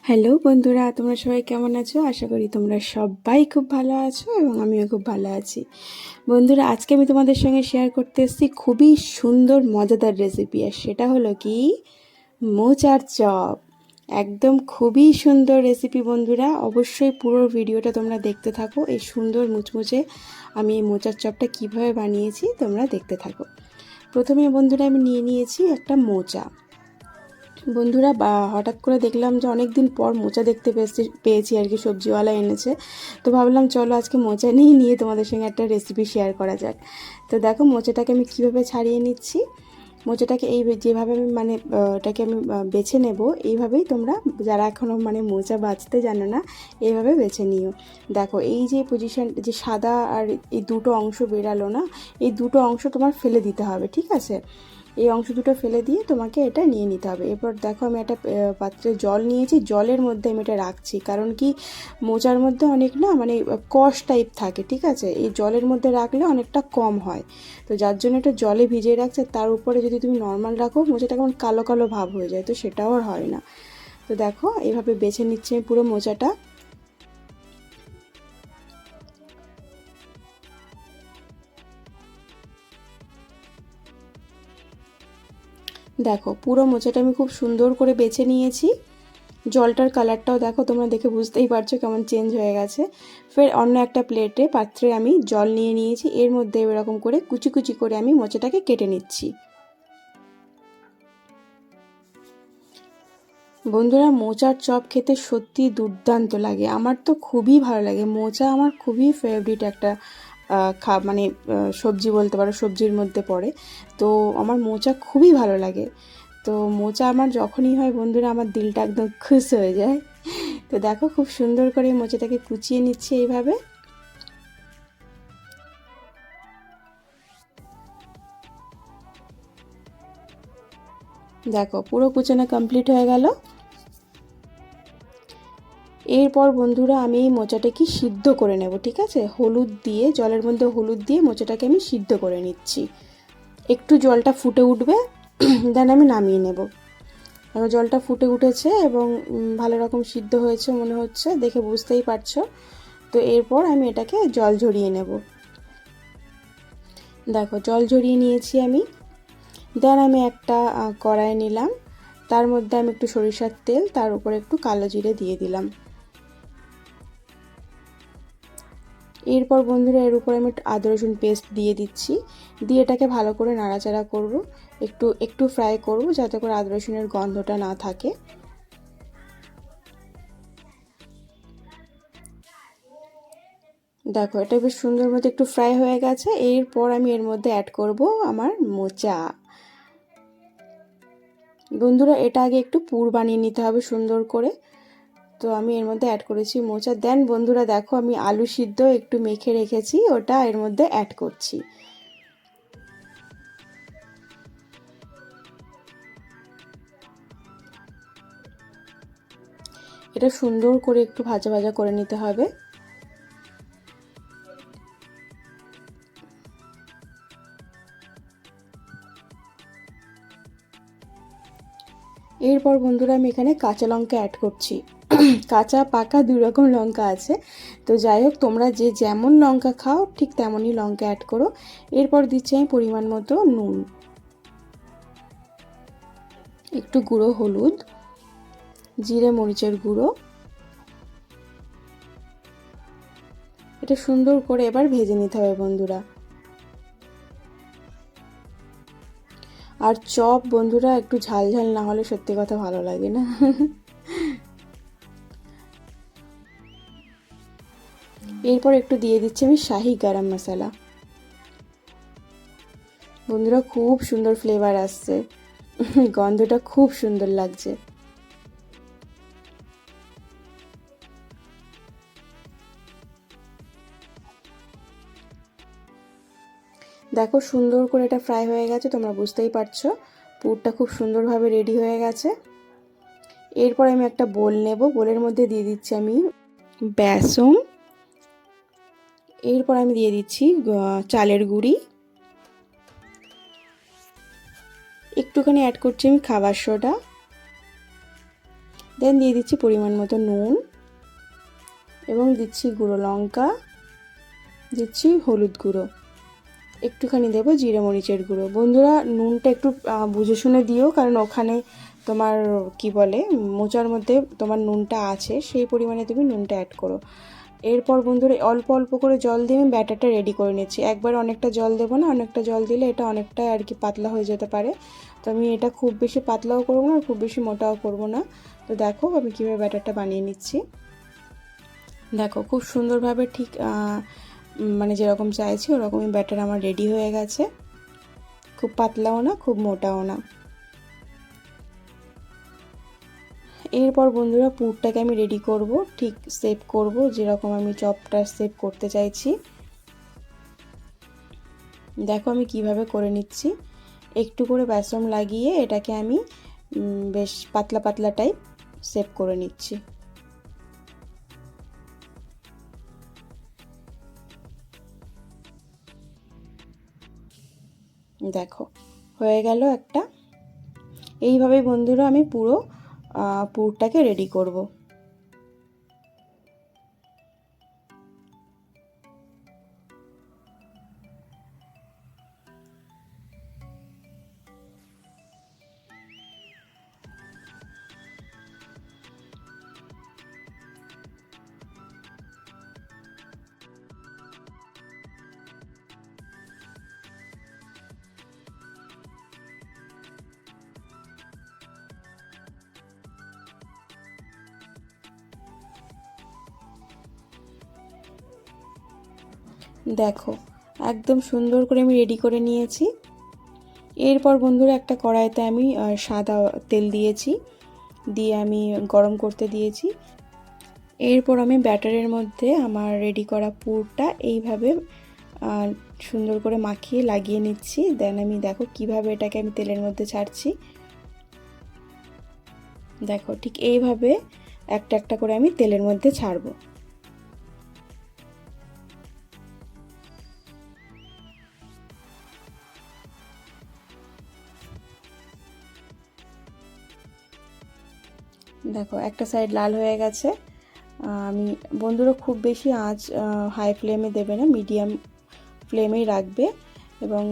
Hello বন্ধুরা, তোমরা সবাই কেমন আছো? আশা করি তোমরা সবাই খুব ভালো আছো এবং আমিও খুব ভালো আছি। বন্ধুরা, আজকে আমি তোমাদের সঙ্গে শেয়ার করতে এসেছি খুবই সুন্দর মজাদার রেসিপি, আর সেটা হলো কি মোচার চপ। একদম খুবই সুন্দর রেসিপি বন্ধুরা, অবশ্যই পুরো ভিডিওটা তোমরা দেখতে থাকো। এই সুন্দর মুচমুচে আমি এই মোচার চপটা কিভাবে বানিয়েছি তোমরা দেখতে থাকো। প্রথমে বন্ধুরা আমি নিয়ে নিয়েছি একটা মোচা। বন্ধুরা হঠাৎ করে দেখলাম যে অনেক দিন পর মোচা দেখতে পেয়েছি আর কি, সবজিওয়ালা এনেছে। তো ভাবলাম চলো আজকে মোচা নিয়ে তোমাদের সঙ্গে একটা রেসিপি শেয়ার করা যাক। তো দেখো মোচাটাকে আমি কিভাবে ছাড়িয়ে নিচ্ছি। মোচাটাকে এই যেভাবে আমি এটাকে আমি বেছে নেব, এইভাবেই তোমরা যারা এখনও মোচা বাছতে জানো না এইভাবে বেছে নিও। দেখো এই যে পজিশন, যে সাদা আর এই দুটো অংশ বেরালো না, এই দুটো অংশ তোমার ফেলে দিতে হবে, ঠিক আছে? এই অংশ দুটো ফেলে দিয়ে তোমাকে এটা নিয়ে নিতে হবে। এরপর দেখো আমি একটা পাত্রে জল নিয়েছি, জলের মধ্যে আমি এটা রাখছি, কারণ কি মোচার মধ্যে অনেক কষ টাইপ থাকে, ঠিক আছে? এই জলের মধ্যে রাখলে অনেকটা কম হয়, তো যার জন্য এটা জলে ভিজিয়ে রাখছে। তার উপরে যদি তুমি নর্মাল রাখো মোচাটা কেমন কালো কালো ভাব হয়ে যায়, তো সেটাও আর হয় না। তো দেখো এইভাবে বেছে নিচ্ছি আমি পুরো মোচাটা। দেখো পুরো মোচাটা আমি খুব সুন্দর করে বেছে নিয়েছি। জলটার কালারটাও দেখো, তোমরা দেখে বুঝতেই পারছো কেমন চেঞ্জ হয়ে গেছে। ফের অন্য একটা পাত্রে আমি জল নিয়ে নিয়েছি, এর মধ্যে এরকম করে কুচি কুচি করে আমি মোচাটাকে কেটে নিচ্ছি। বন্ধুরা, মোচার চপ খেতে সত্যি দুর্দান্ত লাগে, আমার তো খুবই ভালো লাগে। মোচা আমার খুবই ফেভারিট একটা সবজি বলতে পারো, সবজির মধ্যে পড়ে। তো আমার মোচা খুবই ভালো লাগে। তো মোচা আমার যখনই হয় বন্ধুরা, আমার দিলটা একদম খুশ হয়ে যায়। তো দেখো খুব সুন্দর করে মোচাটাকে কুচিয়ে নিচ্ছি এইভাবে। দেখো পুরো কুচানো কমপ্লিট হয়ে গেল। এরপর বন্ধুরা আমি এই মোচাটাকে সিদ্ধ করে নেব, ঠিক আছে? হলুদ দিয়ে, জলের মধ্যে হলুদ দিয়ে মোচাটাকে আমি সিদ্ধ করে নিচ্ছি। একটু জলটা ফুটে উঠবে, দেন আমি নামিয়ে নেব। আমার জলটা ফুটে উঠেছে এবং ভালো রকম সিদ্ধ হয়েছে মনে হচ্ছে, দেখে বুঝতেই পারছো। তো এরপর আমি এটাকে জল ঝরিয়ে নেব। দেখো জল ঝরিয়ে নিয়েছি আমি। দেন আমি একটা কড়াই নিলাম, তার মধ্যে আমি একটু সরিষার তেল, তার উপরে একটু কালো জিরে দিয়ে দিলাম। এরপর বন্ধুরা এর উপরে আমি আদা রসুন পেস্ট দিয়ে দিচ্ছি, দিয়ে এটাকে ভালো করে নাড়াচাড়া করব, একটু একটু ফ্রাই করব যাতে করে আদা রসুনের গন্ধটা না থাকে। দেখো এটা বেশ সুন্দর মতো একটু ফ্রাই হয়ে গেছে। এরপর আমি এর মধ্যে অ্যাড করব আমার মোচা। বন্ধুরা এটা আগে একটু পুর বানিয়ে নিতে হবে সুন্দর করে। তো আমি এর মধ্যে অ্যাড করেছি মোচা। দেন বন্ধুরা দেখো আমি আলু সিদ্ধ একটু মেখে রেখেছি, ওটা এর মধ্যে অ্যাড করছি। এটা সুন্দর করে একটু ভাজা ভাজা করে নিতে হবে। এরপর বন্ধুরা আমি এখানে কাঁচা লঙ্কা অ্যাড করছি। কাঁচা পাকা দুই রকম লঙ্কা আছে, তো যাই হোক তোমরা যে যেমন লঙ্কা খাও ঠিক তেমনই লঙ্কা অ্যাড করো। এরপর দিচ্ছি আমি পরিমাণ মতো নুন, একটু গুঁড়ো হলুদ, জিরে মরিচের গুঁড়ো। এটা সুন্দর করে এবার ভেজে নিতে হবে বন্ধুরা। আর চপ বন্ধুরা একটু ঝাল ঝাল না হলে সত্যি কথা ভালো লাগে না। এরপর একটু দিয়ে দিচ্ছি আমি শাহি গরম মশলা। বন্ধুরা খুব সুন্দর ফ্লেভার আসছে, গন্ধটা খুব সুন্দর লাগছে। দেখো সুন্দর করে এটা ফ্রাই হয়ে গেছে, তোমরা বুঝতেই পারছো পুরটা খুব সুন্দরভাবে রেডি হয়ে গেছে। এরপর আমি একটা বোল নেব, বোলের মধ্যে দিয়ে দিচ্ছি আমি বেসন। এরপর আমি দিয়ে দিচ্ছি চালের গুঁড়ি, একটুখানি অ্যাড করছি আমি খাবার সোডা, দেন দিয়ে দিচ্ছি পরিমাণ মতো নুন এবং দিচ্ছি গুঁড়ো লঙ্কা, দিচ্ছি হলুদ গুঁড়ো, একটুখানি দেবো জিরে মরিচের গুঁড়ো। বন্ধুরা নুনটা একটু বুঝে শুনে দিও, কারণ ওখানে তোমার কি বলে মোচার মধ্যে তোমার নুনটা আছে, সেই পরিমাণে তুমি নুনটা অ্যাড করো। এরপর বন্ধুরা অল্প অল্প করে জল দিয়ে আমি ব্যাটারটা রেডি করে নিচ্ছি। একবার অনেকটা জল দেবো না, অনেকটা জল দিলে এটা অনেকটাই আর কি পাতলা হয়ে যেতে পারে। তো আমি এটা খুব বেশি পাতলাও করবো না আর খুব বেশি মোটাও করবো না। তো দেখো আমি কীভাবে ব্যাটারটা বানিয়ে নিচ্ছি। দেখো খুব সুন্দরভাবে ঠিক মানে যেরকম চাইছি ওরকমই ব্যাটার আমার রেডি হয়ে গেছে, খুব পাতলাও না খুব মোটাও না। এরপর বন্ধুরা পুরটাকে আমি রেডি করব, ঠিক শেপ করব যেরকম আমি চপটা শেপ করতে চাইছি। দেখো আমি কিভাবে করে নিচ্ছি। একটু করে বেসন লাগিয়ে এটাকে আমি বেশ পাতলা পাতলা টাইপ শেপ করে নিচ্ছি। দেখো হয়ে গেল একটা। এইভাবেই বন্ধুরা আমি পুরো পুরটাকে রেডি করব। দেখো একদম সুন্দর করে আমি রেডি করে নিয়েছি। এরপর বন্ধুরা একটা কড়াইতে আমি সাদা তেল দিয়েছি, দিয়ে আমি গরম করতে দিয়েছি। এরপর আমি ব্যাটারের মধ্যে আমার রেডি করা পুরটা এইভাবে সুন্দর করে মাখিয়ে লাগিয়ে নিচ্ছি। দেন আমি দেখো কিভাবে এটাকে আমি তেলের মধ্যে ছাড়ছি। দেখো ঠিক এইভাবে একটা একটা করে আমি তেলের মধ্যে ছাড়বো। দেখো একটা সাইড লাল হয়ে গেছে। আমি বন্ধুরা খুব বেশি আঁচ হাই ফ্লেমে দেবে না, মিডিয়াম ফ্লেমেই রাখবে। এবং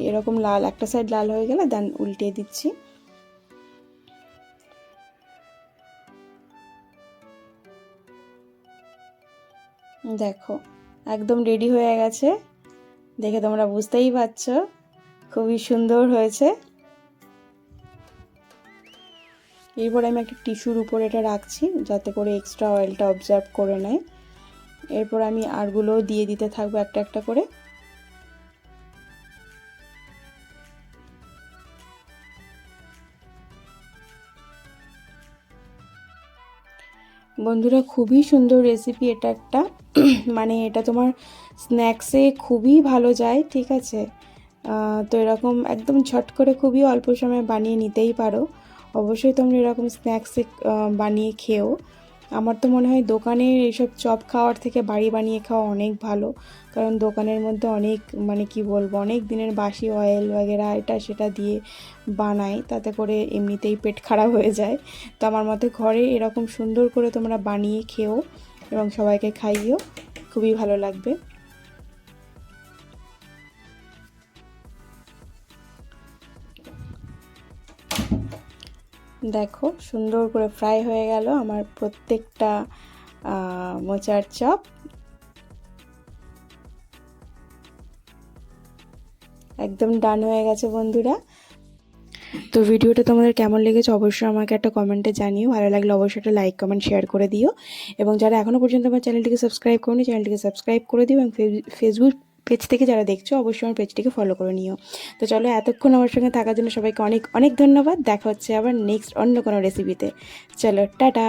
এরকম লাল একটা সাইড লাল হয়ে গেলে দেন উল্টিয়ে দিচ্ছি। দেখো একদম রেডি হয়ে গেছে, দেখে তোমরা বুঝতেই পারছো খুবই সুন্দর হয়েছে। এরপর আমি একটা টিস্যুর উপর এটা রাখছি যাতে করে এক্সট্রা অয়েলটা অবজার্ভ করে নেয়। এরপর আমি আরগুলোও দিয়ে দিতে থাকবো একটা একটা করে। বন্ধুরা খুবই সুন্দর রেসিপি এটা একটা মানে এটা তোমার স্ন্যাক্সে খুবই ভালো যায়, ঠিক আছে। তো এরকম একদম ঝট করে খুবই অল্প সময়ে বানিয়ে নিতেই পারো। অবশ্যই তোমরা এরকম স্ন্যাক্সে বানিয়ে খেও। আমার তো মনে হয় দোকানের এইসব চপ খাওয়ার থেকে বাড়ি বানিয়ে খাওয়া অনেক ভালো, কারণ দোকানের মধ্যে অনেক মানে কি বলবো অনেক দিনের বাসি অয়েল वगैरह এটা সেটা দিয়ে বানায়, তাতে করে এমনিতেই পেট খারাপ হয়ে যায়। তো আমার মতে ঘরে এরকম সুন্দর করে তোমরা বানিয়ে খেও এবং সবাইকে খাইও, খুবই ভালো লাগবে। দেখো সুন্দর করে ফ্রাই হয়ে গেল আমার প্রত্যেকটা মোচার চপ। একদম ডান হয়ে গেছে বন্ধুরা। তো ভিডিওটা তোমাদের কেমন লেগেছে অবশ্যই আমাকে একটা কমেন্টে জানিও। ভালো লাগলে অবশ্যই একটা লাইক কমেন্ট শেয়ার করে দিও। এবং যারা এখনও পর্যন্ত আমার চ্যানেলটিকে সাবস্ক্রাইব করোনি চ্যানেলটিকে সাবস্ক্রাইব করে দিও। এবং ফেসবুক পেজ থেকে যারা দেখছো অবশ্যই আমার পেজটিকে ফলো করে নিও। তো চলো এতক্ষণ আমার সঙ্গে থাকার জন্য সবাইকে অনেক অনেক ধন্যবাদ। দেখা হচ্ছে আবার নেক্সট অন্য কোনো রেসিপিতে। চলো টাটা।